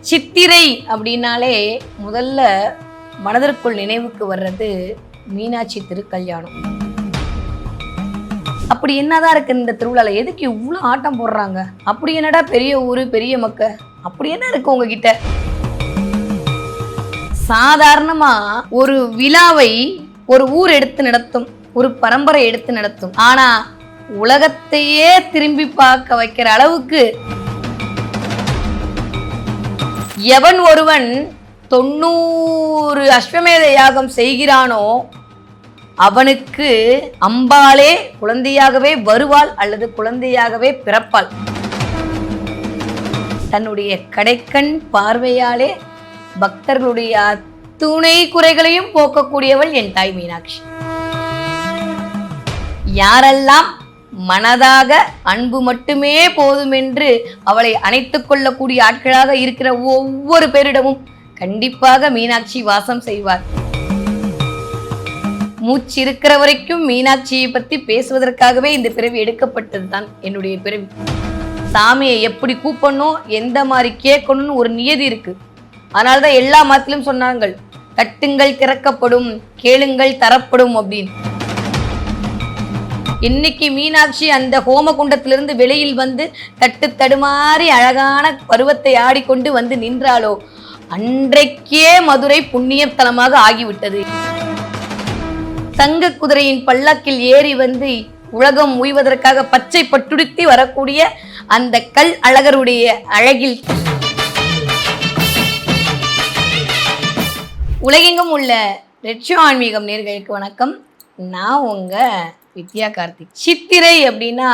சித்திரை அப்படின்னாலே முதல்ல மனதிற்குள் நினைவுக்கு வர்றது மீனாட்சி திருக்கல்யாணம். அப்படி என்னதான் இருக்கு இந்த திருவிழால? எதுக்கு இவ்வளோ ஆட்டம் போடுறாங்க? அப்படி என்னடா பெரிய ஊரு பெரிய மக்க, அப்படி என்ன இருக்கு உங்ககிட்ட? சாதாரணமா ஒரு விழாவை ஒரு ஊர் எடுத்து நடத்தும், ஒரு பரம்பரை எடுத்து நடத்தும். ஆனா உலகத்தையே திரும்பி பார்க்க வைக்கிற அளவுக்கு எவன் ஒருவன் 90 அஸ்வமேத யாகம் செய்கிறானோ அவனுக்கு அம்பாளே குழந்தையாகவே வருவாள் அல்லது குழந்தையாகவே பிறப்பாள். தன்னுடைய கடைக்கண் பார்வையாலே பக்தர்களுடைய துணை குறைகளையும் போக்கக்கூடியவள் என் தாய் மீனாட்சி. யாரெல்லாம் மனதாக அன்பு மட்டுமே போதும் என்று அவளை அணைத்துக் கொள்ளக்கூடிய ஆட்களாக இருக்கிற ஒவ்வொரு பேரிடமும் கண்டிப்பாக மீனாட்சி வாசம் செய்வார். மூச்சு இருக்கிற வரைக்கும் மீனாட்சியை பற்றி பேசுவதற்காகவே இந்த பிறவி எடுக்கப்பட்டது தான் என்னுடைய பிறவி. சாமியை எப்படி கூப்பிடணும், எந்த மாதிரி கேட்கணும்னு ஒரு நியதி இருக்கு. அதனால்தான் எல்லா மதத்திலும் சொன்னாங்க, தட்டுங்கள் திறக்கப்படும், கேளுங்கள் தரப்படும் அப்படின்னு. இன்னைக்கு மீனாட்சி அந்த ஹோம குண்டத்திலிருந்து வெளியில் வந்து தட்டு தடுமாறி அழகான பருவத்தை ஆடிக்கொண்டு வந்து நின்றாலோ அன்றைக்கே மதுரை புண்ணியத்தலமாக ஆகிவிட்டது. தங்க குதிரையின் பல்லக்கில் ஏறி வந்து உலகம் உய்வதற்காக பச்சை பட்டுடுத்தி வரக்கூடிய அந்த கல் அழகருடைய அழகில் உலகெங்கும் உள்ள ரெட்சோ ஆன்மீகம் நேர்களுக்கு வணக்கம். நான் உங்க வித்யா கார்த்திக். சித்திரை அப்படின்னா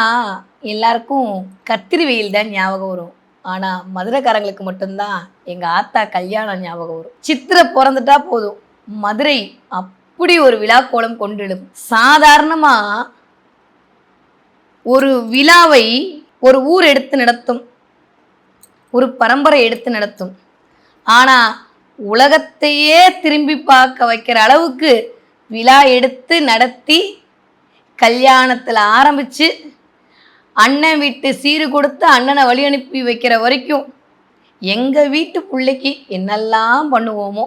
எல்லாருக்கும் கத்திரி வெயில் தான் ஞாபகம் வரும். ஆனா மதுரைக்காரங்களுக்கு மட்டும்தான் எங்க ஆத்தா கல்யாணம் ஞாபகம் வரும். சித்திரை பிறந்துட்டா போதும் மதுரை அப்படி ஒரு விழா கோலம் கொண்டிடும். சாதாரணமா ஒரு விழாவை ஒரு ஊர் எடுத்து நடத்தும், ஒரு பரம்பரை எடுத்து நடத்தும். ஆனா உலகத்தையே திரும்பி பார்க்க வைக்கிற அளவுக்கு விழா எடுத்து நடத்தி கல்யாணத்தில் ஆரம்பித்து அண்ணன் வீட்டு சீரு கொடுத்து அண்ணனை வழி அனுப்பி வைக்கிற வரைக்கும் எங்கள் வீட்டு பிள்ளைக்கு என்னெல்லாம் பண்ணுவோமோ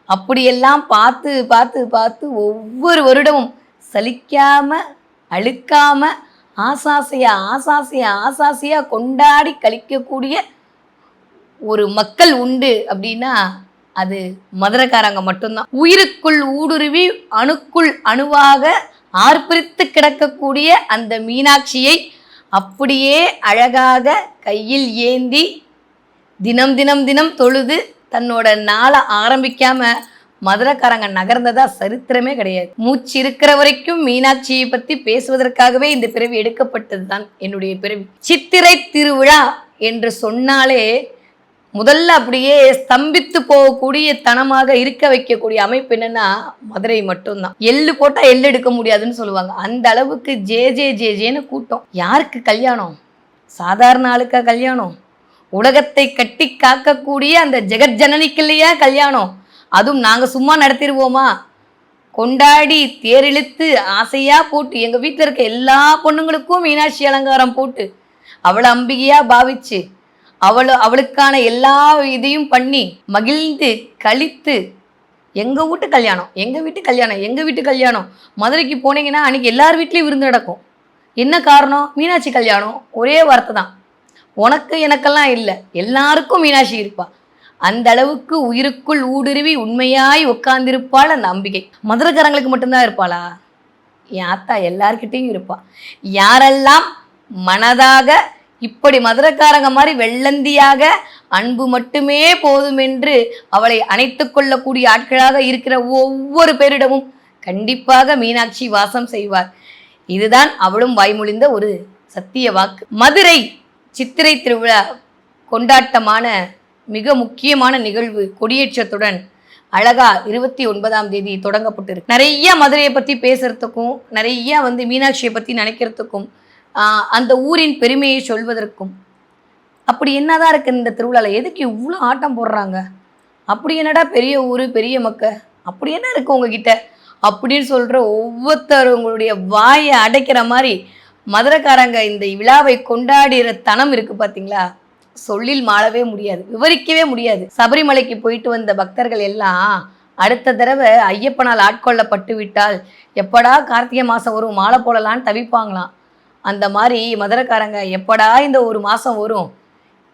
அப்படியெல்லாம் பார்த்து பார்த்து பார்த்து ஒவ்வொரு வருடமும் சலிக்காமல் அழுக்காமல் ஆசாசையாக கொண்டாடி கழிக்கக்கூடிய ஒரு மக்கள் உண்டு அப்படின்னா அது மதுரைக்காரங்க மட்டும்தான். உயிருக்குள் ஊடுருவி அணுக்குள் அணுவாக ஆர்ப்பரித்து கிடக்கக்கூடிய அந்த மீனாட்சியை அப்படியே அழகாக கையில் ஏந்தி தினம் தினம் தினம் தொழுது தன்னோட நாளை ஆரம்பிக்காம மதுரைக்காரங்க நகர்ந்ததா சரித்திரமே கிடையாது. மூச்சு இருக்கிற வரைக்கும் மீனாட்சியை பற்றி பேசுவதற்காகவே இந்த பிறவி எடுக்கப்பட்டது தான் என்னுடைய பிறவி. சித்திரை திருவிழா என்று சொன்னாலே முதல்ல அப்படியே ஸ்தம்பித்து போகக்கூடிய தனமாக இருக்க வைக்கக்கூடிய அமைப்பு என்னன்னா மதுரை மட்டும்தான். எள்ளு போட்டா எள்ளு எடுக்க முடியாதுன்னு சொல்லுவாங்க. அந்த அளவுக்கு ஜேன்னு கூட்டம். யாருக்கு கல்யாணம்? சாதாரண ஆளுக்கா கல்யாணம்? உலகத்தை கட்டி காக்கக்கூடிய அந்த ஜெகஜனனிக்கு இல்லையா கல்யாணம்? அதுவும் நாங்க சும்மா நடத்திடுவோமா? கொண்டாடி தேரிழுத்து ஆசையா போட்டு எங்க வீட்டில் இருக்க எல்லா பொண்ணுங்களுக்கும் மீனாட்சி அலங்காரம் போட்டு அவளை அம்பிகையா பாவிச்சு அவளுக்கான எல்லா இதையும் பண்ணி மகிழ்ந்து கழித்து எங்கள் வீட்டு கல்யாணம். மதுரைக்கு போனீங்கன்னா அன்றைக்கி எல்லார் வீட்லேயும் விருந்து நடக்கும். என்ன காரணம்? மீனாட்சி கல்யாணம். ஒரே வார்த்தை தான், உனக்கு எனக்கெல்லாம் இல்லை, எல்லாருக்கும் மீனாட்சி இருப்பா. அந்த அளவுக்கு உயிருக்குள் ஊடுருவி உண்மையாய் உட்கார்ந்திருப்பாள் அந்த அம்பிகை. மதுரைக்காரங்களுக்கு மட்டும்தான் இருப்பாளா? என் ஆத்தா எல்லார்கிட்டையும் இருப்பா. யாரெல்லாம் மனதாக இப்படி மதுரைக்காரங்க மாதிரி வெள்ளந்தியாக அன்பு மட்டுமே போதும் என்று அவளை அணைத்து கொள்ளக்கூடிய ஆட்களாக இருக்கிற ஒவ்வொரு பேரிடமும் கண்டிப்பாக மீனாட்சி வாசம் செய்வார். இதுதான் அவளும் வாய்மொழிந்த ஒரு சத்திய வாக்கு. மதுரை சித்திரை திருவிழா கொண்டாட்டமான மிக முக்கியமான நிகழ்வு கொடியேற்றத்துடன் அழகா 29ஆம் தேதி தொடங்கப்பட்டிருக்கு. நிறைய மதுரையை பற்றி பேசுறதுக்கும் நிறைய மீனாட்சியை பற்றி நினைக்கிறதுக்கும் அந்த ஊரின் பெருமையை சொல்வதற்கும். அப்படி என்னதான் இருக்கு இந்த திருவிழால? எதுக்கு இவ்வளோ ஆட்டம் போடுறாங்க? அப்படி என்னடா பெரிய ஊரு பெரிய மக்க, அப்படி என்ன இருக்கு உங்ககிட்ட அப்படின்னு சொல்ற ஒவ்வொருத்தருங்களுடைய வாயை அடைக்கிற மாதிரி மதுரைக்காரங்க இந்த விழாவை கொண்டாடுற தனம் இருக்கு பார்த்தீங்களா? சொல்லில் மாளவே முடியாது, விவரிக்கவே முடியாது. சபரிமலைக்கு போயிட்டு வந்த பக்தர்கள் எல்லாம் அடுத்த தடவை ஐயப்பனால் ஆட்கொள்ளப்பட்டு விட்டால் எப்படா கார்த்திகை மாதம் வரும் மாலை போடலான்னு தவிப்பாங்களாம். அந்த மாதிரி மதுரைக்காரங்க எப்படா இந்த ஒரு மாதம் வரும்,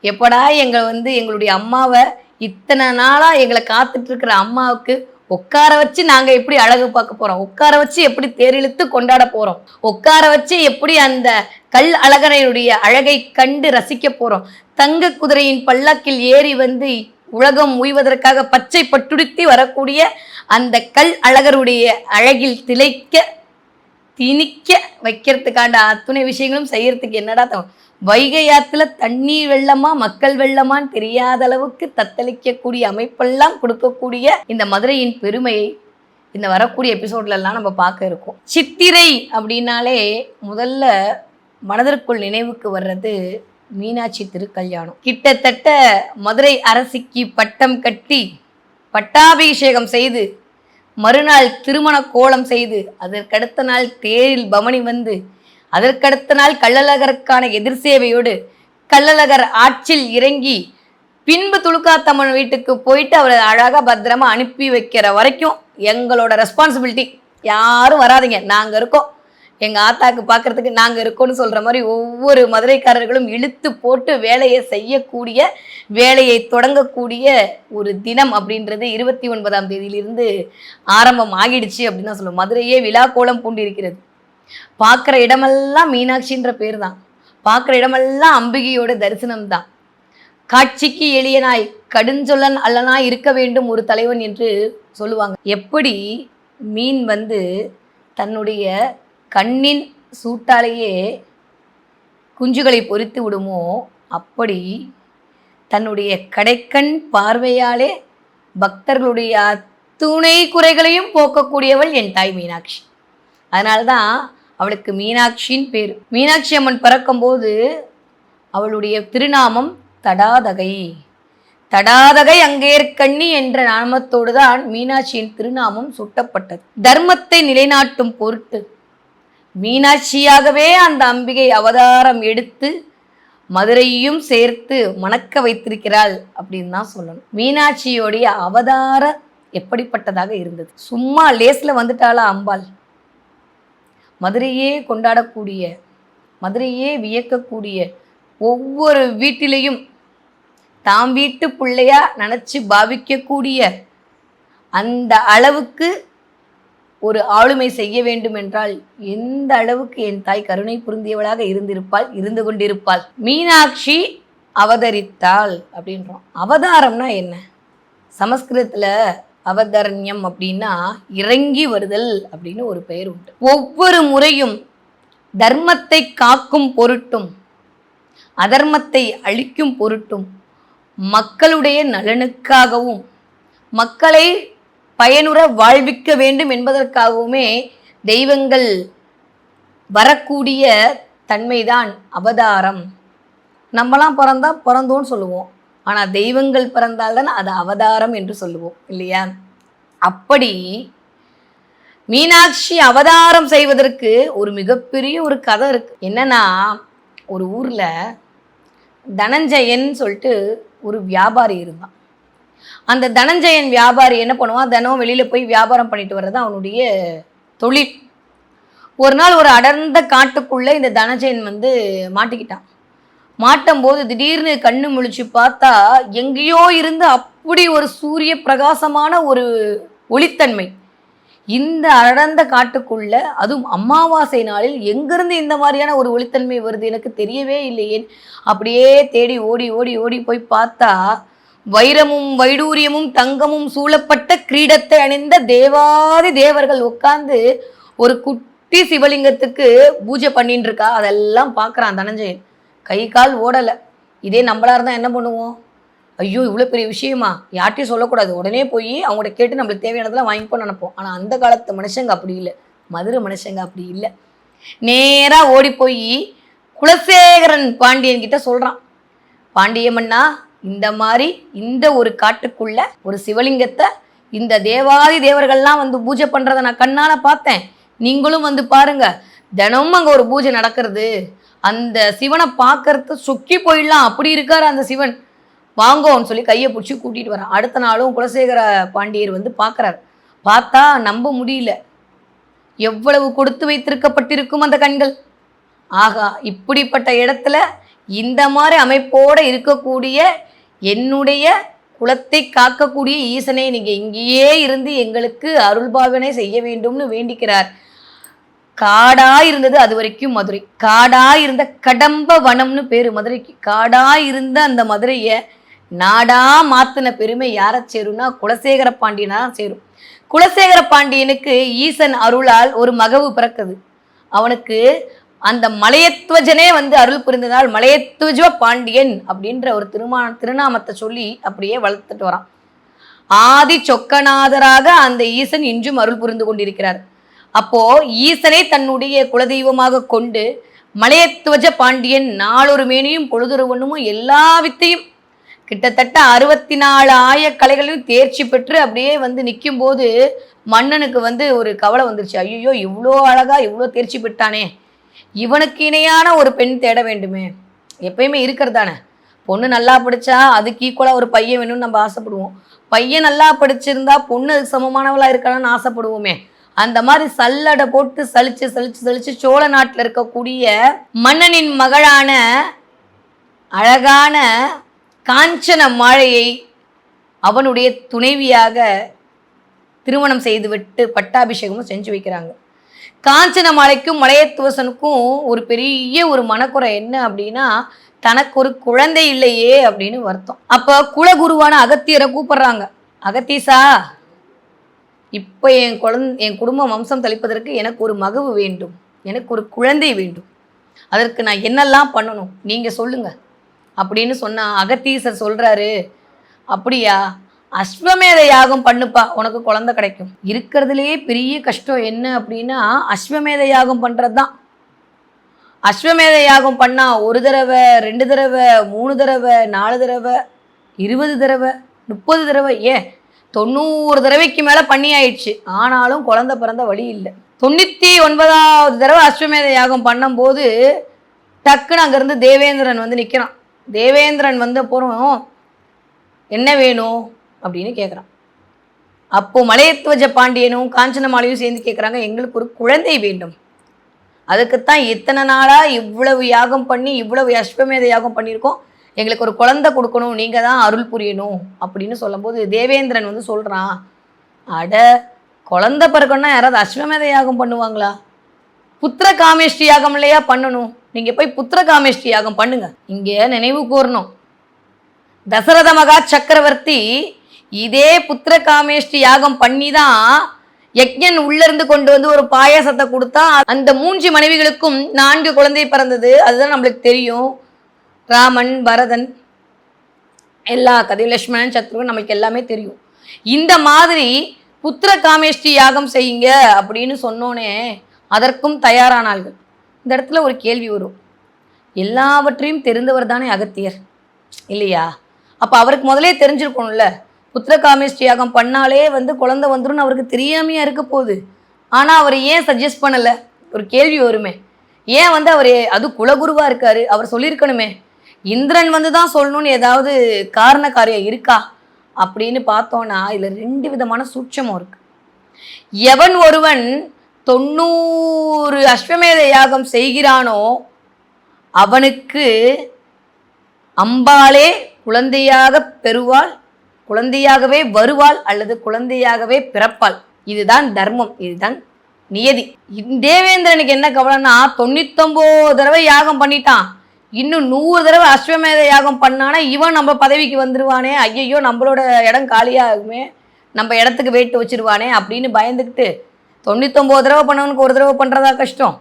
எப்படா எங்களுடைய அம்மாவை, இத்தனை நாளாக எங்களை காத்துட்டு இருக்கிற அம்மாவுக்கு உட்கார வச்சு நாங்கள் எப்படி அழகு பார்க்க போகிறோம், உட்கார வச்சு எப்படி தேரிழுத்து கொண்டாட போகிறோம், உட்கார வச்சு எப்படி அந்த கல் அழகரையுடைய அழகை கண்டு ரசிக்க போகிறோம், தங்க குதிரையின் பல்லாக்கில் ஏறி வந்து உலகம் உய்வதற்காக பச்சை பட்டுடுத்தி வரக்கூடிய அந்த கல் அழகருடைய அழகில் திணிக்க வைக்கிறதுக்காண்ட அத்துணை விஷயங்களும் செய்யறதுக்கு என்னடா வைகை ஆத்துல தண்ணீர் வெள்ளமா மக்கள் வெள்ளமான்னு தெரியாத அளவுக்கு தத்தளிக்கக்கூடிய அமைப்பெல்லாம் கொடுக்கக்கூடிய இந்த மதுரையின் பெருமையை இந்த வரக்கூடிய எபிசோட்ல எல்லாம் நம்ம பார்க்க இருக்கோம். சித்திரை அப்படின்னாலே முதல்ல மனதிற்குள் நினைவுக்கு வர்றது மீனாட்சி திருக்கல்யாணம். கிட்டத்தட்ட மதுரை அரசிக்கு பட்டம் கட்டி பட்டாபிஷேகம் செய்து மறுநாள் திருமண கோலம் செய்து அதற்கடுத்த நாள் தேரில் பவனி வந்து அதற்கடுத்த நாள் கள்ளழகருக்கான எதிர் சேவையோடு கள்ளழகர் ஆற்றில் இறங்கி பின்பு துலுக்காத்தம்மன் வீட்டுக்கு போயிட்டு அவரை அழகாக பத்திரமா அனுப்பி வைக்கிற வரைக்கும் எங்களோட ரெஸ்பான்சிபிலிட்டி. யாரும் வராதிங்க, நாங்கள் இருக்கோம், எங்கள் ஆத்தாக்கு பார்க்கறதுக்கு நாங்கள் இருக்கோம்னு சொல்கிற மாதிரி ஒவ்வொரு மதுரைக்காரர்களும் இழுத்து போட்டு வேலையை செய்யக்கூடிய, வேலையை தொடங்கக்கூடிய ஒரு தினம் அப்படின்றது 29ஆம் தேதியிலிருந்து ஆரம்பம் ஆகிடுச்சு அப்படின்னு தான் சொல்லுவோம். மதுரையே விழா கோலம் பூண்டிருக்கிறது. பார்க்குற இடமெல்லாம் மீனாட்சின்ற பேர் தான், பார்க்குற இடமெல்லாம் அம்பிகையோட தரிசனம் தான். காட்சிக்கு எளியனாய் கடுஞ்சொல்லன் அல்லனாய் இருக்க வேண்டும் ஒரு தலைவன் என்று சொல்லுவாங்க. எப்படி மீன் வந்து தன்னுடைய கண்ணின் சூட்டாலேயே குஞ்சுகளை பொறித்து விடுமோ, அப்படி தன்னுடைய கடைக்கண் பார்வையாலே பக்தர்களுடைய அத்துணை குறைகளையும் போக்கக்கூடியவள் என் தாய் மீனாட்சி. அதனால்தான் அவளுக்கு மீனாட்சின்னு பேர். மீனாட்சி அம்மன் பிறக்கும்போது அவளுடைய திருநாமம் தடாதகை. தடாதகை அங்கேற்கண்ணி என்ற நாமத்தோடு தான் மீனாட்சியின் திருநாமம் சுட்டப்பட்டது. தர்மத்தை நிலைநாட்டும் பொருட்டு மீனாட்சியாகவே அந்த அம்பிகை அவதாரம் எடுத்து மதுரையையும் சேர்த்து மணக்க வைத்திருக்கிறாள் அப்படின்னு தான் சொல்லணும். மீனாட்சியோடைய அவதாரம் எப்படிப்பட்டதாக இருந்தது? சும்மா லேஸ்ல வந்துட்டாளா அம்பாள்? மதுரையே கொண்டாடக்கூடிய, மதுரையே வியக்கக்கூடிய, ஒவ்வொரு வீட்டிலையும் தாம் வீட்டு பிள்ளையா நினச்சி பாவிக்கக்கூடிய அந்த அளவுக்கு ஒரு ஆளுமை செய்ய வேண்டும் என்றால் எந்த அளவுக்கு என் தாய் கருணை புரிந்தியவளாக இருந்து கொண்டிருப்பாள். மீனாட்சி அவதரித்தாள் அப்படின்றோம். அவதாரம்னா என்ன? சமஸ்கிருதத்தில் அவதரண்யம் அப்படின்னா இறங்கி வருதல் அப்படின்னு ஒரு பெயர் உண்டு. ஒவ்வொரு முறையும் தர்மத்தை காக்கும் பொருட்டும் அதர்மத்தை அழிக்கும் பொருட்டும் மக்களுடைய நலனுக்காகவும் மக்களை பயனுற வாழ்விக்க வேண்டும் என்பதற்காகவுமே தெய்வங்கள் வரக்கூடிய தன்மைதான் அவதாரம். நம்மலாம் பிறந்தோன்னு சொல்லுவோம், ஆனால் தெய்வங்கள் பிறந்தால்தான் அது அவதாரம் என்று சொல்லுவோம் இல்லையா? அப்படி மீனாட்சி அவதாரம் செய்வதற்கு ஒரு மிகப்பெரிய ஒரு கதை இருக்கு. என்னன்னா, ஒரு ஊர்ல தனஞ்சயன் சொல்லிட்டு ஒரு வியாபாரி இருந்தான். அந்த தனஞ்சயன் வியாபாரி என்ன பண்ணுவான், தினம் வெளியில போய் வியாபாரம் பண்ணிட்டு வர்றது அவனுடைய தொழில். ஒரு நாள் ஒரு அடர்ந்த காட்டுக்குள்ள இந்த தனஞ்சயன் வந்து மாட்டிக்கிட்டான். மாட்டும் போது திடீர்னு கண்ணு முழிச்சு பார்த்தா எங்கேயோ இருந்து அப்படி ஒரு சூரிய பிரகாசமான ஒரு ஒளித்தன்மை. இந்த அடர்ந்த காட்டுக்குள்ள, அதுவும் அமாவாசை நாளில் எங்கிருந்து இந்த மாதிரியான ஒரு ஒளித்தன்மை வருது எனக்கு தெரியவே இல்லையே. அப்படியே தேடி ஓடி ஓடி ஓடி போய் பார்த்தா வைரமும் வைடூரியமும் தங்கமும் சூழப்பட்ட கிரீடத்தை அணிந்த தேவாதி தேவர்கள் உட்கார்ந்து ஒரு குட்டி சிவலிங்கத்துக்கு பூஜை பண்ணிட்டு இருக்கா. அதெல்லாம் பார்க்குறான் தனஞ்சயன். கை கால் ஓடலை. இதே நம்மளா இருந்தால் என்ன பண்ணுவோம்? ஐயோ இவ்வளோ பெரிய விஷயமா, யார்ட்டையும் சொல்லக்கூடாது, உடனே போய் அவங்கள்ட்ட கேட்டு நம்மளுக்கு தேவையானதெல்லாம் வாங்கிப்போன்னு நினைப்போம். ஆனால் அந்த காலத்து மனுஷங்க அப்படி இல்லை, மதுரை மனுஷங்க அப்படி இல்லை. நேராக ஓடி போய் குலசேகரன் பாண்டியன் கிட்ட சொல்கிறான், பாண்டியம்மன்னா இந்த மாதிரி இந்த ஒரு காட்டுக்குள்ள ஒரு சிவலிங்கத்தை இந்த தேவாதி தேவர்கள்லாம் வந்து பூஜை பண்ணுறதை நான் கண்ணால் பார்த்தேன், நீங்களும் வந்து பாருங்க, தினமும் அங்கே ஒரு பூஜை நடக்கிறது, அந்த சிவனை பார்க்கறது சொக்கி போயிடலாம், அப்படி இருக்காரு அந்த சிவன். வாங்கோன்னு சொல்லி கையை பிடிச்சி கூட்டிகிட்டு வரான். அடுத்த நாளும் குலசேகர பாண்டியர் வந்து பார்க்குறாரு. பார்த்தா நம்ப முடியல, எவ்வளவு கொடுத்து வைத்திருக்கப்பட்டிருக்கும் அந்த கண்கள். ஆகா, இப்படிப்பட்ட இடத்துல இந்த மாதிரி அமைப்போடு இருக்கக்கூடிய என்னுடைய குலத்தை காக்கக்கூடிய ஈசனே, நீங்கள் இங்கேயே இருந்து எங்களுக்கு அருள்பாவனை செய்ய வேண்டும்னு வேண்டிக்கிறார். காடா இருந்தது அது வரைக்கும் மதுரை. காடா இருந்த கடம்ப வனம்னு பேரு மதுரைக்கு. காடா இருந்த அந்த மதுரையை நாடா மாத்தின பெருமை யாரை சேரும்னா குலசேகர பாண்டியனா சேரும். குலசேகர பாண்டியனுக்கு ஈசன் அருளால் ஒரு மகவு பிறக்குது. அவனுக்கு அந்த மலையத்வஜனே வந்து அருள் புரிந்ததால் மலையத்வஜ பாண்டியன் அப்படின்ற ஒரு திருநாமத்தை சொல்லி அப்படியே வளர்த்துட்டு வரான். ஆதி சொக்கநாதராக அந்த ஈசன் இன்றும் அருள் புரிந்து கொண்டிருக்கிறார். அப்போ ஈசனை தன்னுடைய குலதெய்வமாக கொண்டு மலையத்வஜ பாண்டியன் நாளொரு மேனியும் பொழுதொருவனும் எல்லா வித்தையும் கிட்டத்தட்ட 64 ஆயக்கலைகளையும் தேர்ச்சி பெற்று அப்படியே வந்து நிற்கும் போது மன்னனுக்கு வந்து ஒரு கவலை வந்துருச்சு. ஐயோ, இவ்வளோ அழகா இவ்வளோ தேர்ச்சி பெற்றானே, இவனுக்கு இணையான ஒரு பெண் தேட வேண்டுமே. எப்பயுமே இருக்கிறதானே, பொண்ணு நல்லா படித்தா அதுக்கு ஈக்குவலாக ஒரு பையன் வேணும்னு நம்ம ஆசைப்படுவோம். பையன் நல்லா படிச்சிருந்தா பொண்ணு அதுக்கு சமமானவளாக இருக்கலாம்னு ஆசைப்படுவோமே. அந்த மாதிரி சல்லடை போட்டு சலிச்சு சலிச்சு சலிச்சு சோழ நாட்டில் இருக்கக்கூடிய மன்னனின் மகளான அழகான காஞ்சன மாலையை அவனுடைய துணைவியாக திருமணம் செய்துவிட்டு பட்டாபிஷேகமும் செஞ்சு வைக்கிறாங்க. காஞ்சன மாலைக்கும் மலையத்துவசனுக்கும் ஒரு பெரிய ஒரு மனக்குறை என்ன அப்படின்னா, தனக்கு ஒரு குழந்தை இல்லையே அப்படின்னு வருத்தம். அப்போ குலகுருவான அகத்தியரை கூப்பிடுறாங்க. அகத்தீசா, இப்போ என் குடும்ப வம்சம் தளிப்பதற்கு எனக்கு ஒரு மகவு வேண்டும், எனக்கு ஒரு குழந்தை வேண்டும், அதற்கு நான் என்னெல்லாம் பண்ணணும் நீங்கள் சொல்லுங்க அப்படின்னு சொன்னால் அகத்தீசர் சொல்கிறாரு, அப்படியா, அஸ்வமேத யாகம் பண்ணுப்பா, உனக்கு குழந்தை கிடைக்கும். இருக்கிறதுலேயே பெரிய கஷ்டம் என்ன அப்படின்னா அஸ்வமேத யாகம் பண்ணுறது தான். அஸ்வமேத யாகம் பண்ணால் 1 தடவை 2 தடவை 3 தடவை 4 தடவை 20 தடவை 30 தடவை ஏன் 90 தடவைக்கு மேலே பண்ணி ஆயிடுச்சு. ஆனாலும் குழந்தை பிறந்த வழி இல்லை. 99வது தடவை அஸ்வமேத யாகம் பண்ணும்போது டக்குன்னு அங்கேருந்து தேவேந்திரன் வந்து நிற்கிறான். தேவேந்திரன் வந்து அப்புறம் என்ன வேணும் அப்படின்னு கேட்குறான். அப்போ மலையத்வஜ பாண்டியனும் காஞ்சனமாலையும் சேர்ந்து கேட்குறாங்க, எங்களுக்கு ஒரு குழந்தை வேண்டும், அதுக்குத்தான் இத்தனை நாளாக இவ்வளவு யாகம் பண்ணி இவ்வளவு அஸ்வமேத யாகம் பண்ணியிருக்கோம், எங்களுக்கு ஒரு குழந்தை கொடுக்கணும், நீங்கள் தான் அருள் புரியணும் அப்படின்னு சொல்லும்போது தேவேந்திரன் வந்து சொல்கிறான், அட குழந்தை பிறக்கணும்னா யாராவது அஸ்வமேத யாகம் பண்ணுவாங்களா? புத்திர காமேஷ்டி யாகம் இல்லையா பண்ணணும், நீங்கள் போய் புத்திர காமேஷ்டி யாகம் பண்ணுங்க. இங்கே நினைவு கூறணும், தசரத மகா சக்கரவர்த்தி இதே புத்திர காமேஷ்டி யாகம் பண்ணி தான் யக்ஞன் உள்ளிருந்து கொண்டு வந்து ஒரு பாயாசத்தை கொடுத்தா அந்த 3 மனைவிகளுக்கும் 4 குழந்தை பிறந்தது. அதுதான் நம்மளுக்கு தெரியும். ராமன், பரதன், எல்லா கதையும், லட்சுமணன், சத்ருகன் நமக்கு எல்லாமே தெரியும். இந்த மாதிரி புத்திர காமேஷ்டி யாகம் செய்யுங்க அப்படின்னு சொன்னோன்னே அதற்கும் தயாரானார்கள். இந்த இடத்துல ஒரு கேள்வி வரும், எல்லாவற்றையும் தெரிந்தவர் தானே அகத்தியர் இல்லையா? அப்போ அவருக்கு முதலே தெரிஞ்சிருக்கணும்ல, புத்திர காமேஷ்டி யாகம் பண்ணாலே வந்து குழந்தை வந்துடும் அவருக்கு தெரியாமையா இருக்க போகுது. ஆனால் அவர் ஏன் சஜஸ்ட் பண்ணலை? ஒரு கேள்வி வருமே, ஏன் வந்து அவர் அது குலகுருவாக இருக்காரு, அவர் சொல்லியிருக்கணுமே. இந்திரன் வந்து தான் சொல்லணும்னு ஏதாவது காரண காரியம் இருக்கா அப்படின்னு பார்த்தோன்னா இதில் 2 விதமான சூட்சமும் இருக்கு. எவன் ஒருவன் 90 அஸ்வமேத யாகம் செய்கிறானோ அவனுக்கு அம்பாளே குழந்தையாக பெறுவாள், குழந்தையாகவே வருவாள் அல்லது குழந்தையாகவே பிறப்பாள். இதுதான் தர்மம், இதுதான் நியதி. தேவேந்திரனுக்கு என்ன கவலைன்னா 99 தடவை யாகம் பண்ணிட்டான், இன்னும் 100 தடவை அஸ்வமேத யாகம் பண்ணானா இவன் நம்ம பதவிக்கு வந்துடுவானே, ஐயையோ நம்மளோட இடம் காலியாகுமே, நம்ம இடத்துக்கு வெயிட்டு வச்சிருவானே அப்படின்னு பயந்துக்கிட்டு 99 தடவை பண்ணவனுக்கு 1 தடவை பண்ணுறதா கஷ்டம்,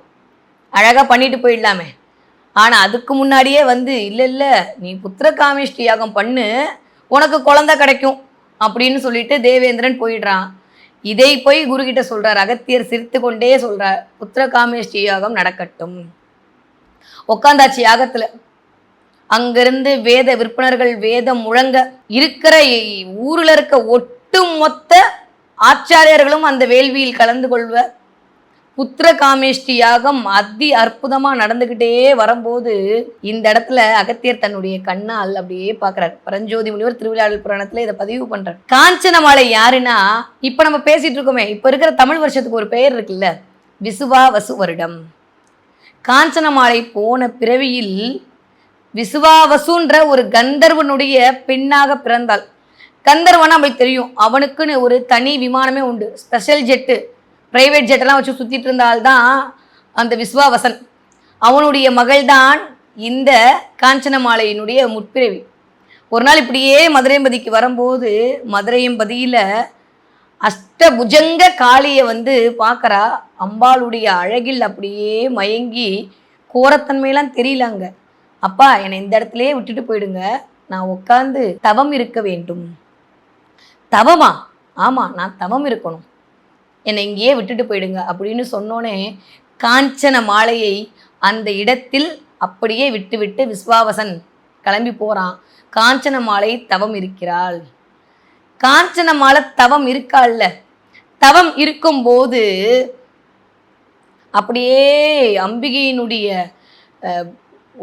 அழகாக பண்ணிட்டு போயிடலாமே. ஆனால் அதுக்கு முன்னாடியே வந்து இல்லை நீ புத்திர காமேஷ்டி யாகம் பண்ணு, உனக்கு குழந்தை கிடைக்கும் அப்படின்னு சொல்லிட்டு தேவேந்திரன் போயிடுறான். இதை போய் குருகிட்ட சொல்கிறார். அகத்தியர் சிரித்து கொண்டே சொல்கிறார், புத்திர காமேஷ்டி யாகம் நடக்கட்டும். உட்காந்தாச்சு யாகத்தில். அங்கிருந்து வேத விற்பனர்கள் வேதம் முழங்க இருக்கிற ஊரில் இருக்க ஒட்டு மொத்த ஆச்சாரியர்களும் அந்த வேள்வியில் கலந்து கொள்வர். புத்திர காமேஷ்டி யாகம் அதி அற்புதமா நடந்துகிட்டே வரும்போது இந்த இடத்துல அகத்தியர் தன்னுடைய கண்ணால் அப்படியே பாக்குறாரு. பரஞ்சோதி முனிவர் திருவிளையாடல் புராணத்துல இதை பதிவு பண்றாரு. காஞ்சனமாலை யாருன்னா, இப்ப நம்ம பேசிட்டு இருக்கோமே, இப்ப இருக்கிற தமிழ் வருஷத்துக்கு ஒரு பெயர் இருக்குல்ல, விசுவாவசு வருடம். காஞ்சனமாலை போன பிறவியில் விசுவாவசுன்ற ஒரு கந்தர்வனுடைய பெண்ணாக பிறந்தாள். கந்தர்வனா நம்மளுக்கு தெரியும், அவனுக்குன்னு ஒரு தனி விமானமே உண்டு, ஸ்பெஷல் ஜெட்டு, பிரைவேட் ஜெட்டெல்லாம் வச்சு சுற்றிட்டு இருந்தால்தான் அந்த விஸ்வாவசன். அவனுடைய மகள்தான் இந்த காஞ்சனமாலையினுடைய முற்பிறவி. ஒரு நாள் இப்படியே மதுரையம்பதிக்கு வரும்போது மதுரையம்பதியில் அஷ்டபுஜங்க காளியை பார்க்குறா. அம்பாளுடைய அழகில் அப்படியே மயங்கி கோரத்தன்மையெல்லாம் தெரியலங்க. அப்பா, என்னை இந்த இடத்துலையே விட்டுட்டு போயிடுங்க, நான் உட்காந்து தவம் இருக்க வேண்டும். தவமா? ஆமாம், நான் தவம் இருக்கணும், என்னை இங்கேயே விட்டுட்டு போயிடுங்க அப்படின்னு சொன்னோன்னே காஞ்சன மாலையை அந்த இடத்தில் அப்படியே விட்டுவிட்டு விஸ்வாவசன் கிளம்பி போகிறான். காஞ்சன மாலை தவம் இருக்கிறாள். காஞ்சன மாலை தவம் இருக்காள்ல, தவம் இருக்கும்போது அப்படியே அம்பிகையினுடைய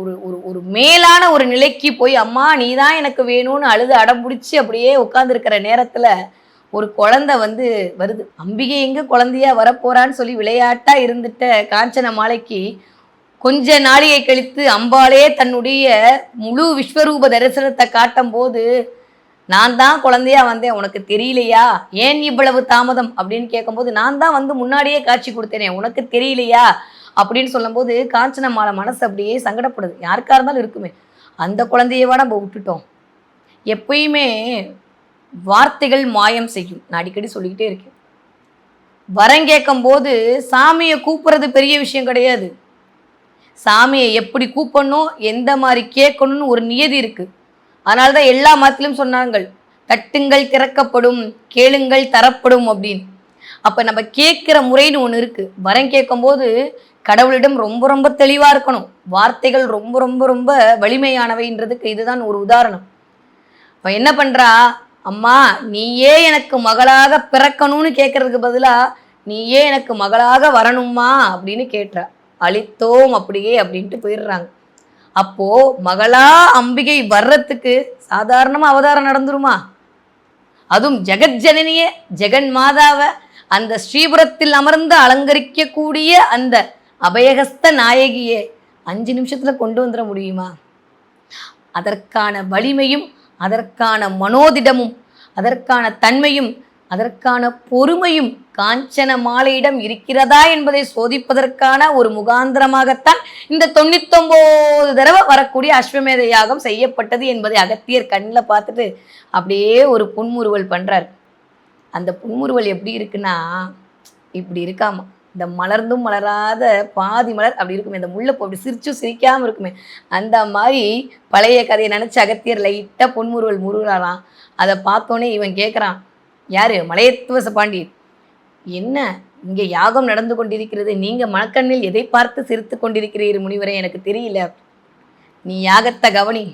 ஒரு ஒரு ஒரு மேலான ஒரு நிலைக்கு போய், அம்மா நீ தான் எனக்கு வேணும்னு அழுது அடம்பிடிச்சி அப்படியே உட்காந்துருக்கிற நேரத்தில் ஒரு குழந்தை வருது. அம்பிகை எங்கே குழந்தையா வரப்போறான்னு சொல்லி விளையாட்டா இருந்துட்ட காஞ்சன மாலைக்கு கொஞ்ச நாளிகை கழித்து அம்பாளே தன்னுடைய முழு விஸ்வரூப தரிசனத்தை காட்டும் போது, நான் தான் குழந்தையா வந்தேன், உனக்கு தெரியலையா, ஏன் இவ்வளவு தாமதம் அப்படின்னு கேட்கும்போது, நான் தான் முன்னாடியே காட்சி கொடுத்தேனே, உனக்கு தெரியலையா அப்படின்னு சொல்லும்போது காஞ்சன மாலை மனசு அப்படியே சங்கடப்படுது. யாருக்கா இருந்தாலும் இருக்குமே, அந்த குழந்தையவா நம்ம விட்டுட்டோம். எப்பயுமே வார்த்தைகள் மாயம் செய்யும். நான் அடிக்கடி சொல்லிக்கிட்டே இருக்கேன். வரம் கேட்கும் போது சாமியை கூப்பிடுறது பெரிய விஷயம் கிடையாது. சாமியை எப்படி கூப்பிடணும், எந்த மாதிரி கேட்கணும்னு ஒரு நியதி இருக்கு. அதனால தான் எல்லா மதத்திலும் சொன்னாங்க, தட்டுங்கள் திறக்கப்படும், கேளுங்கள் தரப்படும் அப்படின்னு. அப்போ நம்ம கேட்குற முறைன்னு ஒன்று இருக்குது. வரம் கேட்கும்போது கடவுளிடம் ரொம்ப ரொம்ப தெளிவாக இருக்கணும். வார்த்தைகள் ரொம்ப ரொம்ப ரொம்ப வலிமையானவைன்றதுக்கு இதுதான் ஒரு உதாரணம். இப்போ என்ன பண்ணுறா, அம்மா நீயே எனக்கு மகளாக பிறக்கணும்னு கேட்கறதுக்கு பதிலாக நீயே எனக்கு மகளாக வரணுமா அப்படின்னு கேட்குற. அளித்தோம் அப்படியே அப்படின்ட்டு போயிடுறாங்க. அப்போது மகளா அம்பிகை வர்றதுக்கு சாதாரணமாக அவதாரம் நடந்துருமா? அதுவும் ஜெகஜனனியே ஜெகன் மாதாவை அந்த ஸ்ரீபுரத்தில் அமர்ந்து அலங்கரிக்கக்கூடிய அந்த அபயகஸ்த நாயகியை 5 நிமிஷத்தில் கொண்டு வந்துட முடியுமா? அதற்கான வலிமையும் அதற்கான மனோதிடமும் அதற்கான தன்மையும் அதற்கான பொறுமையும் காஞ்சன மாலையிடம் இருக்கிறதா என்பதை சோதிப்பதற்கான ஒரு முகாந்திரமாகத்தான் இந்த 99 தடவை வரக்கூடிய அஸ்வமேத யாகம் செய்யப்பட்டது என்பதை அகத்தியர் கண்ணில் பார்த்துட்டு அப்படியே ஒரு புன்முறுவல் பண்ணுறார். அந்த புன்முறுவல் எப்படி இருக்குன்னா, இப்படி இருக்காமா, இந்த மலர்ந்தும் மலராத பாதி மலர் அப்படி இருக்குமே, இந்த முல்லை அப்படி சிரிச்சும் சிரிக்காமல் இருக்குமே, அந்த மாதிரி பழைய கதையை நினச்சி அகத்தியர் லைட்டாக பொன்முறுவல் முருகிறாராம். அதை பார்த்தோன்னே இவன் கேட்குறான், யார்? மலையத்துவச பாண்டி, என்ன இங்கே யாகம் நடந்து கொண்டிருக்கிறது, நீங்கள் மனக்கண்ணில் எதை பார்த்து சிரித்து கொண்டிருக்கிறீர் முனிவரே, எனக்கு தெரியல, நீ யாகத்தை கவனி,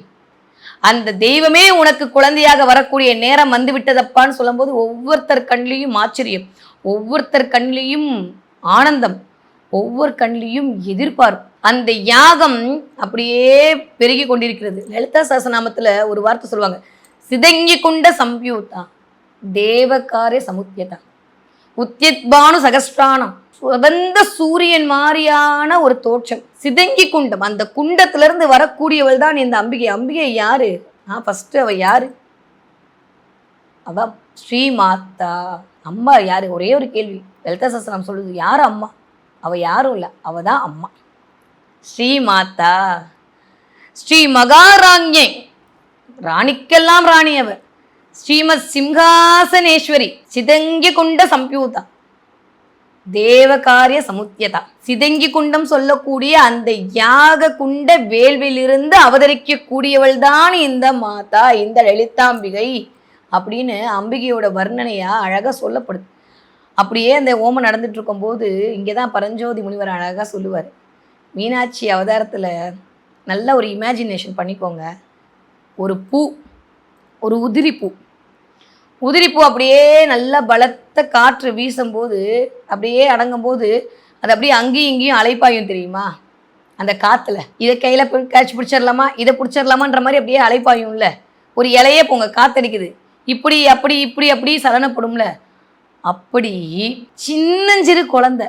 அந்த தெய்வமே உனக்கு குழந்தையாக வரக்கூடிய நேரம் வந்து விட்டதப்பான்னு சொல்லும்போது ஒவ்வொருத்தர் கண்ணிலையும் ஆச்சரியம், ஒவ்வொருத்தர் கண்ணிலையும் ஆனந்தம், ஒவ்வொரு கண்ணிலையும் எதிர்பார்ப்பு. அந்த யாகம் அப்படியே பெருகி கொண்டிருக்கிறது. லலிதா சஹஸ்ரநாமத்தில் ஒரு வார்த்தை சொல்லுவாங்க, சிதங்கி கொண்ட சம்பியூதா தேவகாரிய சமுத்தியதா உத்தியத்பானு சகஸ்ரானம், சுதந்த சூரியன் மாதிரியான ஒரு தோற்றம், சிதங்கி குண்டம். அந்த குண்டத்திலிருந்து வரக்கூடியவள் தான் இந்த அம்பிகை. அம்பிகை யாரு? ஃபர்ஸ்ட் அவ யாரு? அவ ஸ்ரீமாதா. அம்மா யாரு? ஒரே ஒரு கேள்வி. லலிதா சஹஸ்ரநாமம் சொல்லுது, யார் அம்மா? அவ யாரும் இல்லை, அவ தான் அம்மா, ஸ்ரீமாதா. ஸ்ரீ மகாராஞே, ராணிக்கெல்லாம் ராணி அவ, ஸ்ரீமத் சிம்ஹாசனேஸ்வரி, சிதங்கி குண்ட சம்பியூதா தேவகாரிய சமுத்தியதா. சிதங்கி குண்டம் சொல்லக்கூடிய அந்த யாக குண்ட வேள்விலிருந்து அவதரிக்கக்கூடியவள் தான் இந்த மாதா, இந்த லலிதாம்பிகை அப்படின்னு அம்பிகையோட வர்ணனையா அழகா சொல்லப்படுது. அப்படியே அந்த ஓமம் நடந்துட்டு இருக்கும்போது இங்கே தான் பரஞ்சோதி முனிவர் அழகாக சொல்லுவார், மீனாட்சி அவதாரத்தில் நல்ல ஒரு இமேஜினேஷன் பண்ணிக்கோங்க. ஒரு பூ, ஒரு உதிரிப்பூ, உதிரிப்பூ அப்படியே நல்ல பலத்த காற்று வீசும்போது அப்படியே அடங்கும்போது அது அப்படியே அங்கேயும் இங்கேயும் அலைப்பாயும் தெரியுமா? அந்த காற்றுல இதை கையில் கேட்ச் பிடிச்சிடலாமா, இதை பிடிச்சிடலாமான்ற மாதிரி அப்படியே அலைப்பாயும்ல. ஒரு இலையே போங்க காத்தடிக்குது, இப்படி அப்படி இப்படி அப்படி சலனப்படும்ல. அப்படி சின்னஞ்சிறு குழந்தை,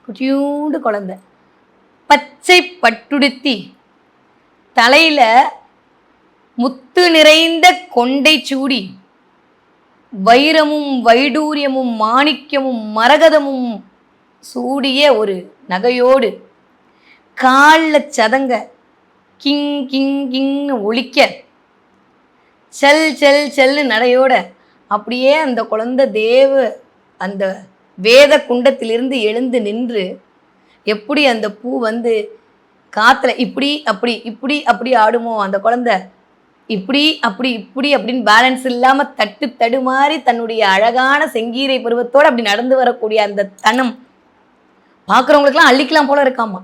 குட்டியூண்டு குழந்தை, பச்சை பட்டுடுத்தி தலையில முத்து நிறைந்த கொண்டை சூடி, வைரமும் வைடூரியமும் மாணிக்கமும் மரகதமும் சூடிய ஒரு நகையோடு, காலில் சதங்க கிங் கிங் கிங்னு ஒலிக்க, செல் செல் செல்னு நடையோட அப்படியே அந்த குழந்தை அந்த வேத குண்டத்திலிருந்து எழுந்து நின்று, எப்படி அந்த பூ வந்து காத்துல இப்படி அப்படி இப்படி அப்படி ஆடுமோ, அந்த குழந்தை இப்படி அப்படி இப்படி அப்படின்னு பேலன்ஸ் இல்லாமல் தட்டு தடுமாறி தன்னுடைய அழகான செங்கீரை பருவத்தோடு அப்படி நடந்து வரக்கூடிய அந்த தனம் பார்க்குறவங்களுக்குலாம் அள்ளிக்கலாம் போல இருக்காமா.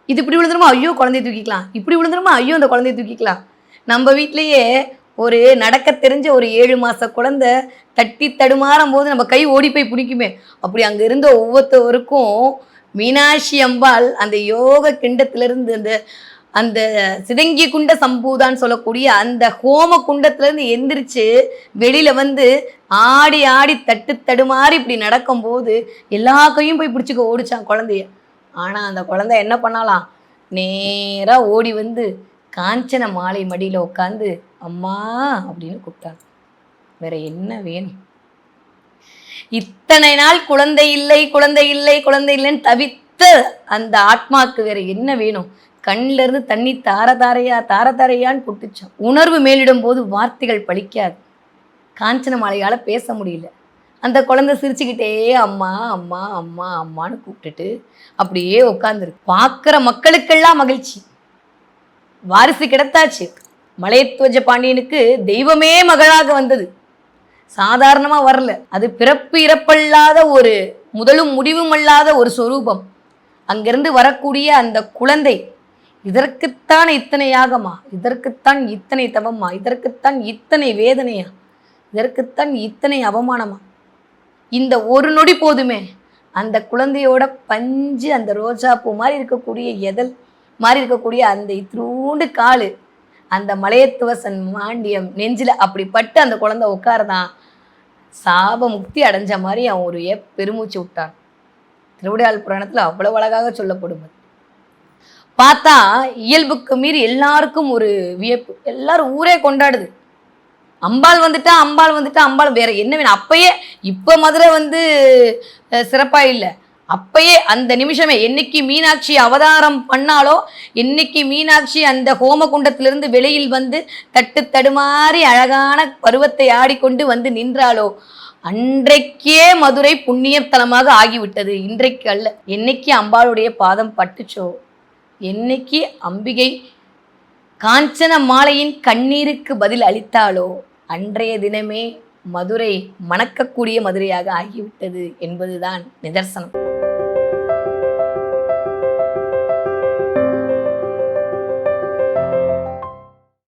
இது இப்படி விழுந்துருமா, ஐயோ குழந்தைய தூக்கிக்கலாம், இப்படி விழுந்துருமா, ஐயோ அந்த குழந்தைய தூக்கிக்கலாம். நம்ம வீட்லேயே ஒரு நடக்க தெரிஞ்ச ஒரு 7 மாத குழந்தை தட்டி தடுமாறும் போது நம்ம கை ஓடி போய் பிடிக்குமே, அப்படி அங்கே இருந்த ஒவ்வொருத்தவருக்கும் மீனாட்சி அம்பாள் அந்த யோக கிண்டத்திலிருந்து அந்த சிதங்கிய குண்ட சம்பூதான்னு சொல்லக்கூடிய அந்த ஹோம குண்டத்திலேருந்து எந்திரிச்சு வெளியில் வந்து ஆடி ஆடி தட்டு தடுமாறி இப்படி நடக்கும்போது எல்லா கையும் போய் பிடிச்சிக்க ஓடிச்சான் குழந்தைய. ஆனால் அந்த குழந்தை என்ன பண்ணலாம், நேராக ஓடி வந்து காஞ்சன மாலை மடியில் உட்காந்து அம்மா அப்படின்னு கூப்பிட்டாங்க. வேற என்ன வேணும்? இத்தனை நாள் குழந்தை இல்லை குழந்தை இல்லை குழந்தை இல்லைன்னு தவித்த அந்த ஆத்மாக்கு வேற என்ன வேணும்? கண்ணில் இருந்து தண்ணி தார தாரையான்னு குட்டிச்சான். உணர்வு மேலிடும் போது வார்த்தைகள் பலிக்காது. காஞ்சன மாலையால் பேச முடியல. அந்த குழந்தை சிரிச்சுக்கிட்டே அம்மா அம்மா அம்மா அம்மான்னு கூப்பிட்டுட்டு அப்படியே உட்காந்துருக்கு. பார்க்குற மக்களுக்கெல்லாம் மகிழ்ச்சி, வாரிசு கிடைத்தாச்சு. மலையத்துவஜ பாண்டியனுக்கு தெய்வமே மகளாக வந்தது, சாதாரணமாக வரல. அது பிறப்பு இறப்பல்லாத ஒரு முதலும் முடிவும் அல்லாத ஒரு சொரூபம். அங்கிருந்து வரக்கூடிய அந்த குழந்தை, இதற்குத்தான் இத்தனை யாகமா, இதற்குத்தான் இத்தனை தவமா, இதற்குத்தான் இத்தனை வேதனையா, இதற்குத்தான் இத்தனை அவமானமா? இந்த ஒரு நொடி போதுமே அந்த குழந்தையோட பஞ்சு, அந்த ரோஜா பூ மாதிரி இருக்கக்கூடிய எதல் மாதிரி இருக்கக்கூடிய அந்த இத்திரூண்டு காலு, அந்த மலையத்துவசன் மாண்டியம் நெஞ்சில் அப்படி பட்டு அந்த குழந்தை உட்காரதான் சாப முக்தி அடைஞ்ச மாதிரி அவன் ஒரு பெருமூச்சு விட்டான். திருவிடையாள் புராணத்தில் அவ்வளவு அழகாக சொல்லப்படுவது. பார்த்தா இயல்புக்கு மீறி எல்லாருக்கும் ஒரு வியப்பு. எல்லாரும் ஊரே கொண்டாடுது, அம்பாள் வந்துட்டா அம்பாள் வந்துட்டா அம்பாள், வேற என்ன வேணும்? அப்பயே இப்போ மதுரை வந்து சிறப்பாக இல்லை, அப்பயே அந்த நிமிஷமே என்னைக்கு மீனாட்சி அவதாரம் பண்ணாலோ, என்னைக்கு மீனாட்சி அந்த ஹோமகுண்டத்திலிருந்து வெளியில் வந்து தட்டு தடுமாறி அழகான பருவத்தை ஆடிக்கொண்டு வந்து நின்றாலோ, அன்றைக்கே மதுரை புண்ணியத்தலமாக ஆகிவிட்டது. இன்றைக்கு அல்ல. என்னைக்கு அம்பாளுடைய பாதம் பட்டுச்சோ, என்னைக்கு அம்பிகை காஞ்சன மாலையின் கண்ணீருக்கு பதில் அளித்தாலோ, அன்றைய தினமே மதுரை மணக்கக்கூடிய மதுரையாக ஆகிவிட்டது என்பதுதான் நிதர்சனம்.